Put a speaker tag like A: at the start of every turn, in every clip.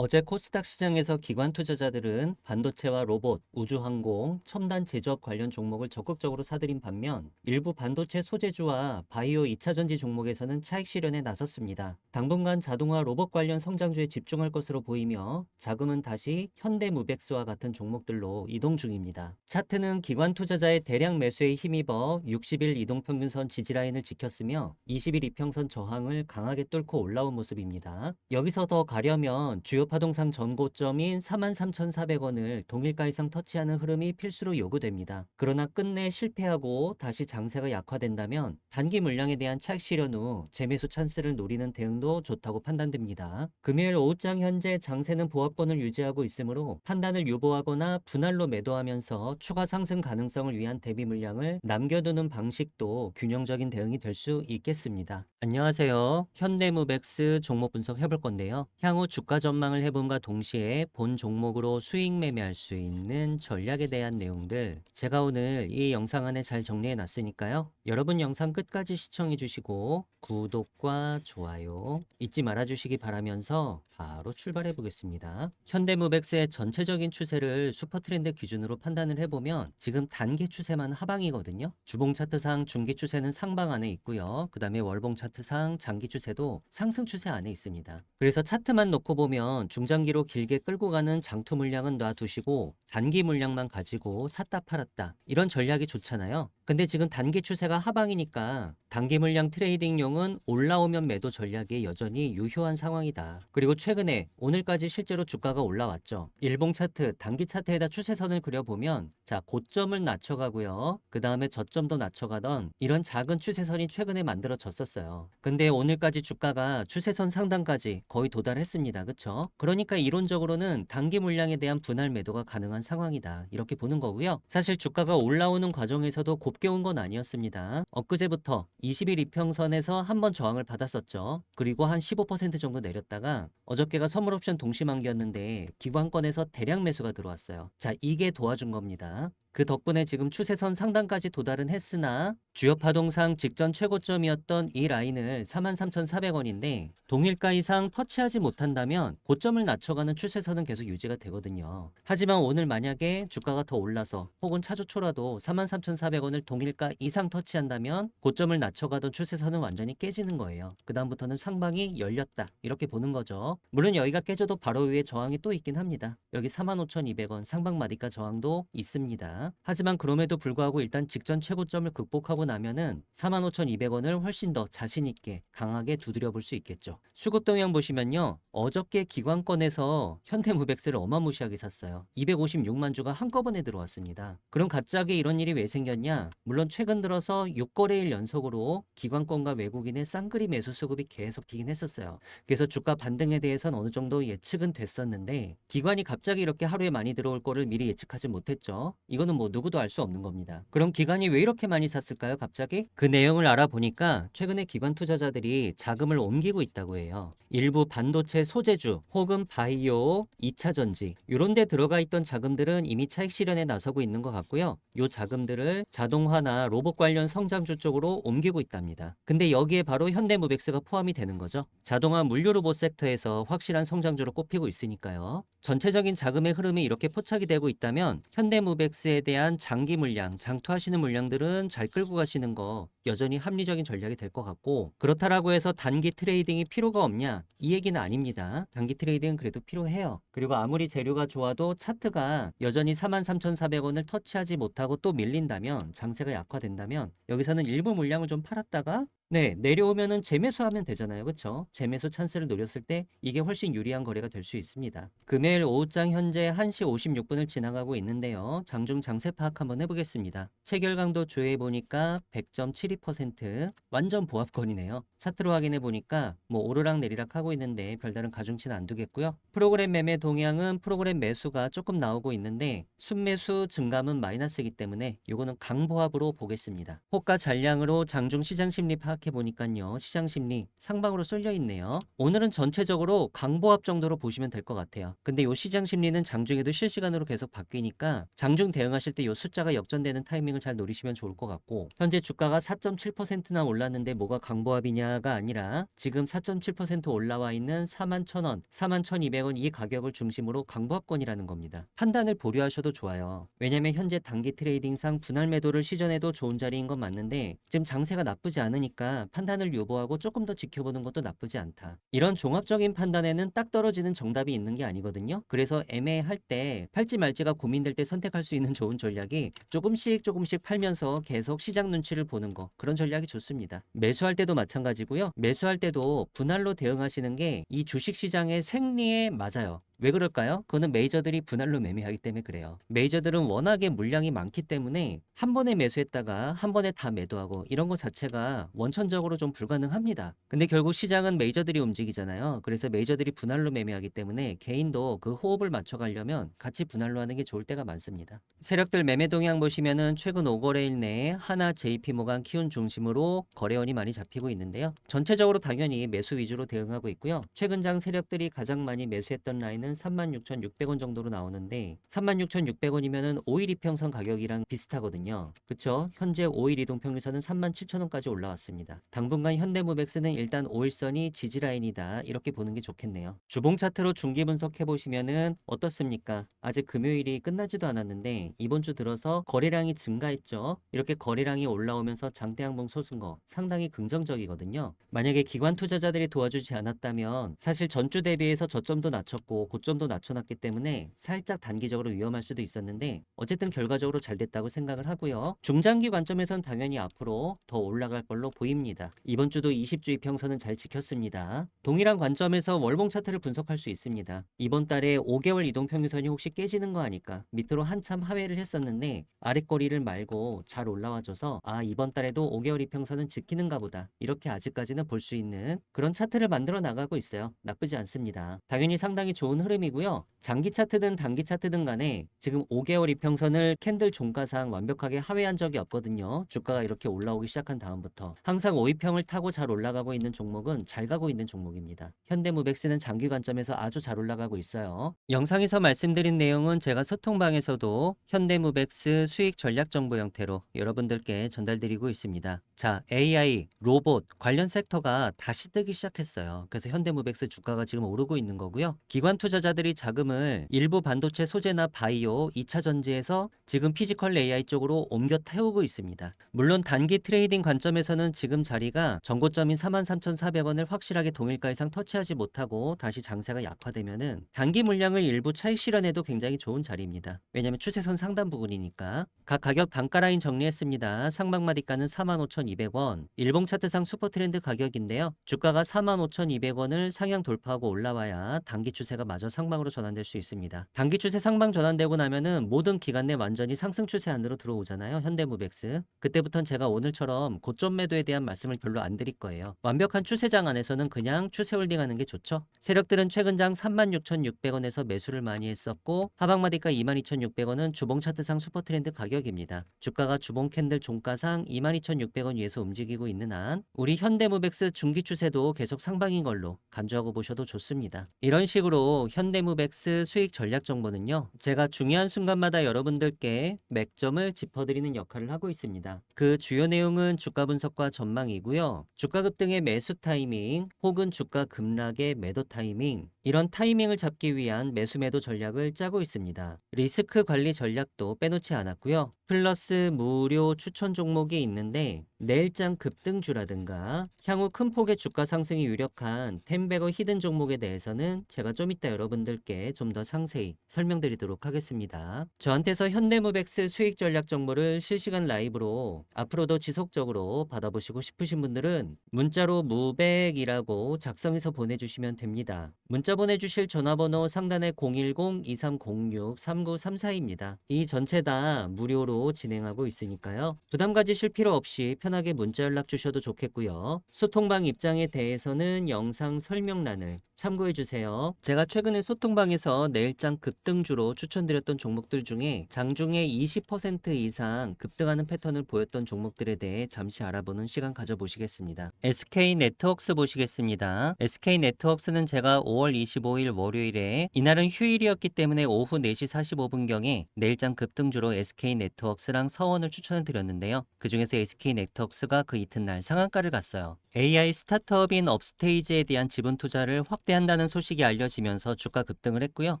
A: 어제 코스닥 시장에서 기관 투자자들은 반도체와 로봇, 우주항공, 첨단 제조업 관련 종목을 적극적으로 사들인 반면 일부 반도체 소재주와 바이오 2차 전지 종목에서는 차익 실현에 나섰습니다. 당분간 자동화 로봇 관련 성장주에 집중할 것으로 보이며 자금은 다시 현대무백스와 같은 종목들로 이동 중입니다. 차트는 기관 투자자의 대량 매수에 힘입어 60일 이동평균선 지지라인을 지켰으며 20일 이평선 저항을 강하게 뚫고 올라온 모습입니다. 여기서 더 가려면 주요 파동상 전고점인 43,400원을 동일가 이상 터치하는 흐름이 필수로 요구됩니다. 그러나 끝내 실패하고 다시 장세가 약화된다면 단기 물량에 대한 차익 실현 후 재매수 찬스를 노리는 대응도 좋다고 판단됩니다. 금요일 오후장 현재 장세는 보합권을 유지하고 있으므로 판단을 유보하거나 분할로 매도하면서 추가 상승 가능성을 위한 대비 물량을 남겨두는 방식도 균형적인 대응이 될 수 있겠습니다. 안녕하세요. 현대무백스 종목 분석 해볼 건데요. 향후 주가 전망을 해봄과 동시에 본 종목으로 수익 매매할 수 있는 전략에 대한 내용들 제가 오늘 이 영상 안에 잘 정리해 놨으니까요. 여러분 영상 끝까지 시청해 주시고 구독과 좋아요 잊지 말아 주시기 바라면서 바로 출발해 보겠습니다. 현대무백스의 전체적인 추세를 슈퍼트렌드 기준으로 판단을 해보면 지금 단기 추세만 하방이거든요. 주봉 차트상 중기 추세는 상방 안에 있고요. 그 다음에 월봉 차트상 장기 추세도 상승 추세 안에 있습니다. 그래서 차트만 놓고 보면 중장기로 길게 끌고 가는 장투 물량은 놔두시고 단기 물량만 가지고 샀다 팔았다 이런 전략이 좋잖아요. 근데 지금 단기 추세가 하방이니까 단기 물량 트레이딩용은 올라오면 매도 전략이 여전히 유효한 상황이다. 그리고 최근에 오늘까지 실제로 주가가 올라왔죠. 일봉 차트, 단기 차트에다 추세선을 그려보면 자 고점을 낮춰가고요. 그 다음에 저점도 낮춰가던 이런 작은 추세선이 최근에 만들어졌었어요. 근데 오늘까지 주가가 추세선 상단까지 거의 도달했습니다. 그쵸? 그러니까 이론적으로는 단기 물량에 대한 분할 매도가 가능한 상황이다. 이렇게 보는 거고요. 사실 주가가 올라오는 과정에서도 곱게 온 건 아니었습니다. 엊그제부터 20일 이평선에서 한번 저항을 받았었죠. 그리고 한 15% 정도 내렸다가 어저께가 선물옵션 동시만기였는데 기관권에서 대량 매수가 들어왔어요. 자, 이게 도와준 겁니다. 그 덕분에 지금 추세선 상단까지 도달은 했으나 주요 파동상 직전 최고점이었던 이 라인을 43,400원인데 동일가 이상 터치하지 못한다면 고점을 낮춰가는 추세선은 계속 유지가 되거든요. 하지만 오늘 만약에 주가가 더 올라서 혹은 차조초라도 43,400원을 동일가 이상 터치한다면 고점을 낮춰가던 추세선은 완전히 깨지는 거예요. 그 다음부터는 상방이 열렸다 이렇게 보는 거죠. 물론 여기가 깨져도 바로 위에 저항이 또 있긴 합니다. 여기 45,200원 상방 마디가 저항도 있습니다. 하지만 그럼에도 불구하고 일단 직전 최고점을 극복하고 나면은 45,200원을 훨씬 더 자신있게 강하게 두드려 볼 수 있겠죠. 수급 동향 보시면요. 어저께 기관권에서 현대무백스를 어마무시하게 샀어요. 256만 주가 한꺼번에 들어왔습니다. 그럼 갑자기 이런 일이 왜 생겼냐? 물론 최근 들어서 6거래일 연속으로 기관권과 외국인의 쌍끌이 매수 수급이 계속 뛰긴 했었어요. 그래서 주가 반등에 대해서는 어느 정도 예측은 됐었는데 기관이 갑자기 이렇게 하루에 많이 들어올 거를 미리 예측하지 못했죠. 이거는 뭐 누구도 알 수 없는 겁니다. 그럼 기관이 왜 이렇게 많이 샀을까요, 갑자기? 그 내용을 알아보니까 최근에 기관 투자자들이 자금을 옮기고 있다고 해요. 일부 반도체 소재주 혹은 바이오, 2차 전지 이런 데 들어가 있던 자금들은 이미 차익 실현에 나서고 있는 것 같고요. 이 자금들을 자동화나 로봇 관련 성장주 쪽으로 옮기고 있답니다. 근데 여기에 바로 현대무백스가 포함이 되는 거죠. 자동화 물류 로봇 섹터에서 확실한 성장주로 꼽히고 있으니까요. 전체적인 자금의 흐름이 이렇게 포착이 되고 있다면 현대무백스에 대한 장기 물량, 장투하시는 물량들은 잘 끌고 가시는 거 여전히 합리적인 전략이 될 것 같고 그렇다라고 해서 단기 트레이딩이 필요가 없냐? 이 얘기는 아닙니다. 단기 트레이딩은 그래도 필요해요. 그리고 아무리 재료가 좋아도 차트가 여전히 43,400원을 터치하지 못하고 또 밀린다면 장세가 약화된다면 여기서는 일부 물량을 좀 팔았다가 내려오면은 재매수하면 되잖아요. 그쵸? 재매수 찬스를 노렸을 때 이게 훨씬 유리한 거래가 될 수 있습니다. 금요일 오후장 현재 1시 56분을 지나가고 있는데요. 장중 장세 파악 한번 해보겠습니다. 체결강도 조회해보니까 100.72% 완전 보합권이네요. 차트로 확인해보니까 뭐 오르락 내리락 하고 있는데 별다른 가중치는 안 두겠고요. 프로그램 매매 동향은 프로그램 매수가 조금 나오고 있는데 순매수 증감은 마이너스이기 때문에 이거는 강보합으로 보겠습니다. 호가 잔량으로 장중 시장 심리 파악 딱 해보니까요. 시장 심리 상방으로 쏠려 있네요. 오늘은 전체적으로 강보합 정도로 보시면 될 것 같아요. 근데 요 시장 심리는 장중에도 실시간으로 계속 바뀌니까 장중 대응하실 때 요 숫자가 역전되는 타이밍을 잘 노리시면 좋을 것 같고, 현재 주가가 4.7%나 올랐는데 뭐가 강보합이냐가 아니라 지금 4.7% 올라와 있는 41,000원, 41,200원 이 가격을 중심으로 강보합권이라는 겁니다. 판단을 보류하셔도 좋아요. 왜냐면 현재 단기 트레이딩상 분할 매도를 시전해도 좋은 자리인 건 맞는데 지금 장세가 나쁘지 않으니까 판단을 유보하고 조금 더 지켜보는 것도 나쁘지 않다. 이런 종합적인 판단에는 딱 떨어지는 정답이 있는 게 아니거든요. 그래서 애매할 때 팔지 말지가 고민될 때 선택할 수 있는 좋은 전략이 조금씩 팔면서 계속 시장 눈치를 보는 거, 그런 전략이 좋습니다. 매수할 때도 마찬가지고요. 매수할 때도 분할로 대응하시는 게 이 주식시장의 생리에 맞아요. 왜 그럴까요? 그거는 메이저들이 분할로 매매하기 때문에 그래요. 메이저들은 워낙에 물량이 많기 때문에 한 번에 매수했다가 한 번에 다 매도하고 이런 것 자체가 원천적으로 좀 불가능합니다. 근데 결국 시장은 메이저들이 움직이잖아요. 그래서 메이저들이 분할로 매매하기 때문에 개인도 그 호흡을 맞춰가려면 같이 분할로 하는 게 좋을 때가 많습니다. 세력들 매매 동향 보시면은 최근 5거래일 내에 하나, JP모간, 키움 중심으로 거래원이 많이 잡히고 있는데요. 전체적으로 당연히 매수 위주로 대응하고 있고요. 최근 장 세력들이 가장 많이 매수했던 라인은 36,600원 정도로 나오는데 36,600원이면은 5일 이평선 가격이랑 비슷하거든요. 그쵸? 현재 5일 이동평균선은 37,000원까지 올라왔습니다. 당분간 현대무백스는 일단 5일선이 지지라인이다, 이렇게 보는 게 좋겠네요. 주봉 차트로 중기 분석해 보시면은 어떻습니까? 아직 금요일이 끝나지도 않았는데 이번 주 들어서 거래량이 증가했죠. 이렇게 거래량이 올라오면서 장대 항봉 솟은 거 상당히 긍정적이거든요. 만약에 기관 투자자들이 도와주지 않았다면 사실 전주 대비해서 저점도 낮췄고 고점도 낮춰놨기 때문에 살짝 단기적으로 위험할 수도 있었는데 어쨌든 결과적으로 잘 됐다고 생각을 하고요. 중장기 관점에선 당연히 앞으로 더 올라갈 걸로 보입니다. 이번 주도 20주 이평선은 잘 지켰습니다. 동일한 관점에서 월봉 차트를 분석할 수 있습니다. 이번 달에 5개월 이동평균선이 혹시 깨지는 거 아닐까? 밑으로 한참 하회를 했었는데 아랫거리를 말고 잘 올라와줘서 이번 달에도 5개월 이평선은 지키는가 보다, 이렇게 아직까지는 볼 수 있는 그런 차트를 만들어 나가고 있어요. 나쁘지 않습니다. 당연히 상당히 좋은 흐름이고요. 장기 차트든 단기 차트든 간에 지금 5개월 이평선을 캔들 종가상 완벽하게 하회한 적이 없거든요. 주가가 이렇게 올라오기 시작한 다음부터 항상 5이평을 타고 잘 올라가고 있는 종목은 잘 가고 있는 종목입니다. 현대무백스는 장기 관점에서 아주 잘 올라가고 있어요. 영상에서 말씀드린 내용은 제가 소통방에서도 현대무백스 수익 전략 정보 형태로 여러분들께 전달드리고 있습니다. 자, AI, 로봇 관련 섹터가 다시 뜨기 시작했어요. 그래서 현대무백스 주가가 지금 오르고 있는 거고요. 기관 투자자들이 자금을 일부 반도체 소재나 바이오, 2차 전지에서 지금 피지컬 AI 쪽으로 옮겨 태우고 있습니다. 물론 단기 트레이딩 관점에서는 지금 자리가 전고점인 43,400원을 확실하게 동일가 이상 터치하지 못하고 다시 장세가 약화되면은 단기 물량을 일부 차익 실현해도 굉장히 좋은 자리입니다. 왜냐면 추세선 상단 부분이니까. 각 가격 단가 라인 정리했습니다. 상방마디가는 45,200원, 일봉 차트상 슈퍼트렌드 가격인데요. 주가가 45,200원을 상향 돌파하고 올라와야 단기 추세가 마저 상방으로 전환될 수 있습니다. 단기 추세 상방 전환되고 나면은 모든 기간 내 완전히 상승 추세 안으로 들어오잖아요. 현대무백스. 그때부터는 제가 오늘처럼 고점 매도에 대한 말씀을 별로 안 드릴 거예요. 완벽한 추세장 안에서는 그냥 추세 홀딩하는 게 좋죠. 세력들은 최근 장 36,600원에서 매수를 많이 했었고 하방마디가 22,600원은 주봉 차트상 슈퍼트렌드 가격입니다. 주가가 주봉 캔들 종가상 22,600원 위에서 움직이고 있는 한 우리 현대무백스 중기 추세도 계속 상방인 걸로 간주하고 보셔도 좋습니다. 이런 식으로 현대무백스 수익 전략 정보는요, 제가 중요한 순간마다 여러분들께 맥점을 짚어드리는 역할을 하고 있습니다. 그 주요 내용은 주가 분석과 전망이고요. 주가 급등의 매수 타이밍 혹은 주가 급락의 매도 타이밍, 이런 타이밍을 잡기 위한 매수 매도 전략을 짜고 있습니다. 리스크 관리 전략도 빼놓지 않았고요. 플러스 무료 추천 종목이 있는데 내일장 급등주라든가 향후 큰 폭의 주가 상승이 유력한 템베거 히든 종목에 대해서는 제가 좀 이따 여러분들께 좀 더 상세히 설명드리도록 하겠습니다. 저한테서 현대무백스 수익 전략 정보를 실시간 라이브로 앞으로도 지속적으로 받아보시고 싶으신 분들은 문자로 무백이라고 작성해서 보내주시면 됩니다. 문자 보내주실 전화번호 상단에 010-2306-3934입니다. 이 전체 다 무료로 진행하고 있으니까요. 부담 가지실 필요 없이 편하게 문자 연락 주셔도 좋겠고요. 소통방 입장에 대해서는 영상 설명란을 참고해 주세요. 제가 최근 최근에 소통방에서 내일장 급등주로 추천드렸던 종목들 중에 장중에 20% 이상 급등하는 패턴을 보였던 종목들에 대해 잠시 알아보는 시간 가져보시겠습니다. SK네트워크스 보시겠습니다. SK네트워크스는 제가 5월 25일 월요일에 이날은 휴일이었기 때문에 오후 4시 45분경에 내일장 급등주로 SK네트워크스랑 서원을 추천을 드렸는데요. 그 중에서 SK네트워크스가 그 이튿날 상한가를 갔어요. AI 스타트업인 업스테이지에 대한 지분 투자를 확대한다는 소식이 알려지면서 주가 급등을 했고요.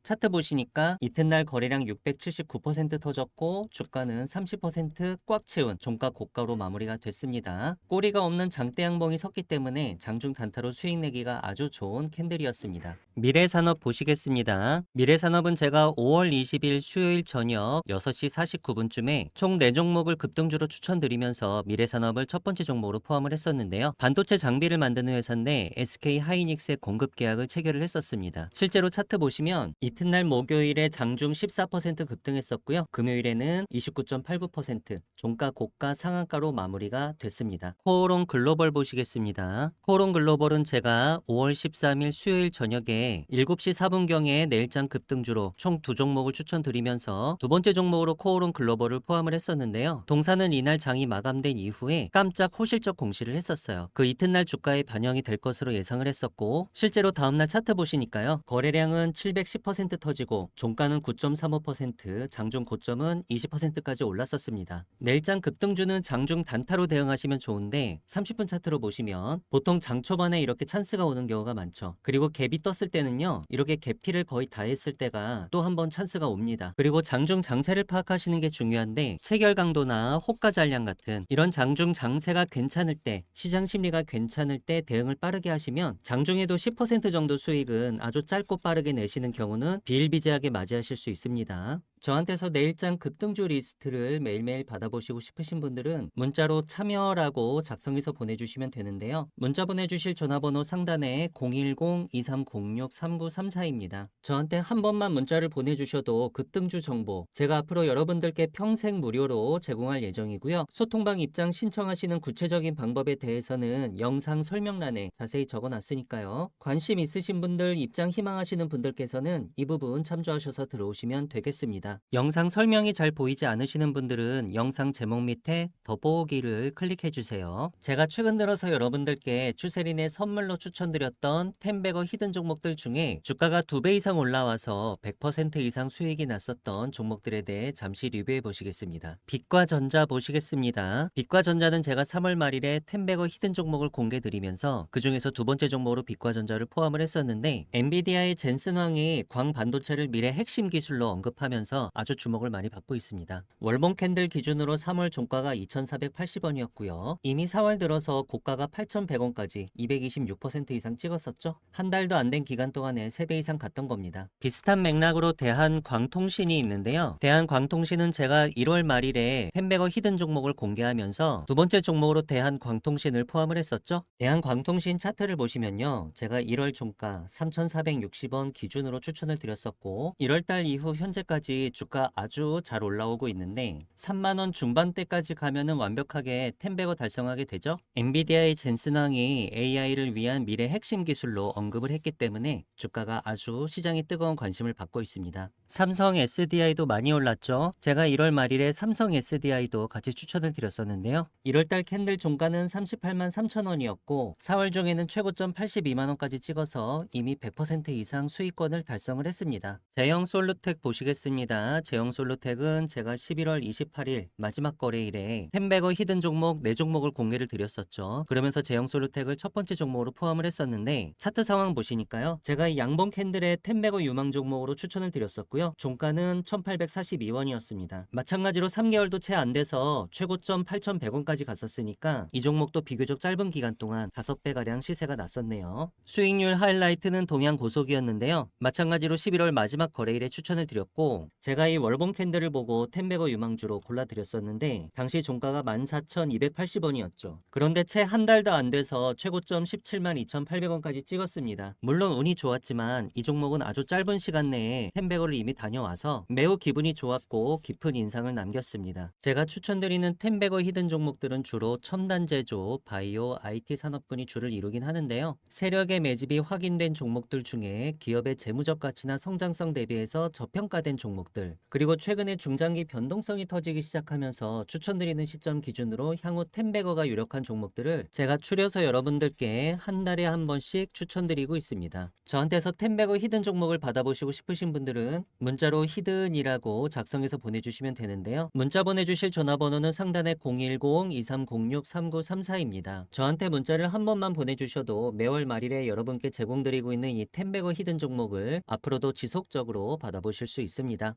A: 차트 보시니까 이튿날 거래량 679% 터졌고 주가는 30% 꽉 채운 종가 고가로 마무리가 됐습니다. 꼬리가 없는 장대 양봉이 섰기 때문에 장중 단타로 수익 내기가 아주 좋은 캔들이었습니다. 미래산업 보시겠습니다. 미래산업은 제가 5월 20일 수요일 저녁 6시 49분쯤에 총 4종목을 급등주로 추천드리면서 미래산업을 첫 번째 종목으로 포함을 했었는데요. 반도체 장비를 만드는 회사인데 SK 하이닉스의 공급 계약을 체결을 했었습니다. 실제로 차트 보시면 이튿날 목요일에 장중 14% 급등했었고요. 금요일에는 29.89% 종가 고가 상한가로 마무리가 됐습니다. 코오롱 글로벌 보시겠습니다. 코오롱 글로벌은 제가 5월 13일 수요일 저녁에 7시 4분경에 내일장 급등주로 총 2종목을 추천드리면서 두 번째 종목으로 코오롱 글로벌을 포함을 했었는데요. 동사는 이날 장이 마감된 이후에 깜짝 호실적 공시를 했었어요. 그 이튿날 주가에 반영이 될 것으로 예상을 했었고 실제로 다음날 차트 보시니까요. 거래량은 710% 터지고 종가는 9.35%, 장중 고점은 20%까지 올랐었습니다. 내일장 급등주는 장중 단타로 대응하시면 좋은데 30분 차트로 보시면 보통 장 초반에 이렇게 찬스가 오는 경우가 많죠. 그리고 갭이 떴을 때는요. 이렇게 갭필을 거의 다 했을 때가 또 한 번 찬스가 옵니다. 그리고 장중 장세를 파악하시는 게 중요한데 체결 강도나 호가 잔량 같은 이런 장중 장세가 괜찮을 때 시장 심리가 괜찮을 때 대응을 빠르게 하시면 장중에도 10% 정도 수익은 아주 짧고 빠르게 내시는 경우는 비일비재하게 맞이하실 수 있습니다. 저한테서 내일장 급등주 리스트를 매일매일 받아보시고 싶으신 분들은 문자로 참여라고 작성해서 보내주시면 되는데요. 문자 보내주실 전화번호 상단에 010-2306-3934입니다. 저한테 한 번만 문자를 보내주셔도 급등주 정보 제가 앞으로 여러분들께 평생 무료로 제공할 예정이고요. 소통방 입장 신청하시는 구체적인 방법에 대해서는 영상 설명란에 자세히 적어놨으니까요. 관심 있으신 분들, 입장 희망하시는 분들께서는 이 부분 참조하셔서 들어오시면 되겠습니다. 영상 설명이 잘 보이지 않으시는 분들은 영상 제목 밑에 더보기를 클릭해 주세요. 제가 최근 들어서 여러분들께 추세린의 선물로 추천드렸던 텐베거 히든 종목들 중에 주가가 2배 이상 올라와서 100% 이상 수익이 났었던 종목들에 대해 잠시 리뷰해 보시겠습니다. 빛과전자 보시겠습니다. 빛과전자는 제가 3월 말일에 텐베거 히든 종목을 공개 드리면서 그 중에서 두 번째 종목으로 빛과전자를 포함을 했었는데 엔비디아의 젠슨 황이 광 반도체를 미래 핵심 기술로 언급하면서 아주 주목을 많이 받고 있습니다. 월봉 캔들 기준으로 3월 종가가 2,480원이었고요. 이미 4월 들어서 고가가 8,100원까지 226% 이상 찍었었죠. 한 달도 안 된 기간 동안에 3배 이상 갔던 겁니다. 비슷한 맥락으로 대한광통신이 있는데요. 대한광통신은 제가 1월 말일에 텐베거 히든 종목을 공개하면서 두 번째 종목으로 대한광통신을 포함을 했었죠. 대한광통신 차트를 보시면요. 제가 1월 종가 3,460원 기준으로 추천을 드렸었고 1월달 이후 현재까지 주가 아주 잘 올라오고 있는데 3만원 중반대까지 가면은 완벽하게 텐베거 달성하게 되죠. 엔비디아의 젠슨 황이 AI를 위한 미래 핵심 기술로 언급을 했기 때문에 주가가 아주 시장이 뜨거운 관심을 받고 있습니다. 삼성 SDI도 많이 올랐죠. 제가 1월 말일에 삼성 SDI도 같이 추천을 드렸었는데요. 1월달 캔들 종가는 38만 3천원이었고 4월 중에는 최고점 82만원까지 찍어서 이미 100% 이상 수익권을 달성을 했습니다. 제형 솔루텍 보시겠습니다. 제형 솔루텍은 제가 11월 28일 마지막 거래일에 텐베거 히든 종목 4종목을 공개를 드렸었죠. 그러면서 제형 솔루텍을 첫 번째 종목으로 포함을 했었는데 차트 상황 보시니까요. 제가 이 양봉 캔들의 텐베거 유망 종목으로 추천을 드렸었고요. 종가는 1842원이었습니다. 마찬가지로 3개월도 채 안 돼서 최고점 8100원까지 갔었으니까 이 종목도 비교적 짧은 기간 동안 5배가량 시세가 났었네요. 수익률 하이라이트는 동양 고속이었는데요. 마찬가지로 11월 마지막 거래일에 추천을 드렸고 제가 이 월봉 캔들을 보고 텐베거 유망주로 골라드렸었는데 당시 종가가 14,280원이었죠. 그런데 채 한 달도 안 돼서 최고점 17만 2,800원까지 찍었습니다. 물론 운이 좋았지만 이 종목은 아주 짧은 시간 내에 텐베거를 이미 다녀와서 매우 기분이 좋았고 깊은 인상을 남겼습니다. 제가 추천드리는 텐베거 히든 종목들은 주로 첨단 제조, 바이오, IT 산업군이 주를 이루긴 하는데요. 세력의 매집이 확인된 종목들 중에 기업의 재무적 가치나 성장성 대비해서 저평가된 종목들, 그리고 최근에 중장기 변동성이 터지기 시작하면서 추천드리는 시점 기준으로 향후 텐베거가 유력한 종목들을 제가 추려서 여러분들께 한 달에 한 번씩 추천드리고 있습니다. 저한테서 텐베거 히든 종목을 받아보시고 싶으신 분들은 문자로 히든이라고 작성해서 보내주시면 되는데요. 문자 보내주실 전화번호는 상단에 010-2306-3934입니다. 저한테 문자를 한 번만 보내주셔도 매월 말일에 여러분께 제공드리고 있는 이 텐베거 히든 종목을 앞으로도 지속적으로 받아보실 수 있습니다.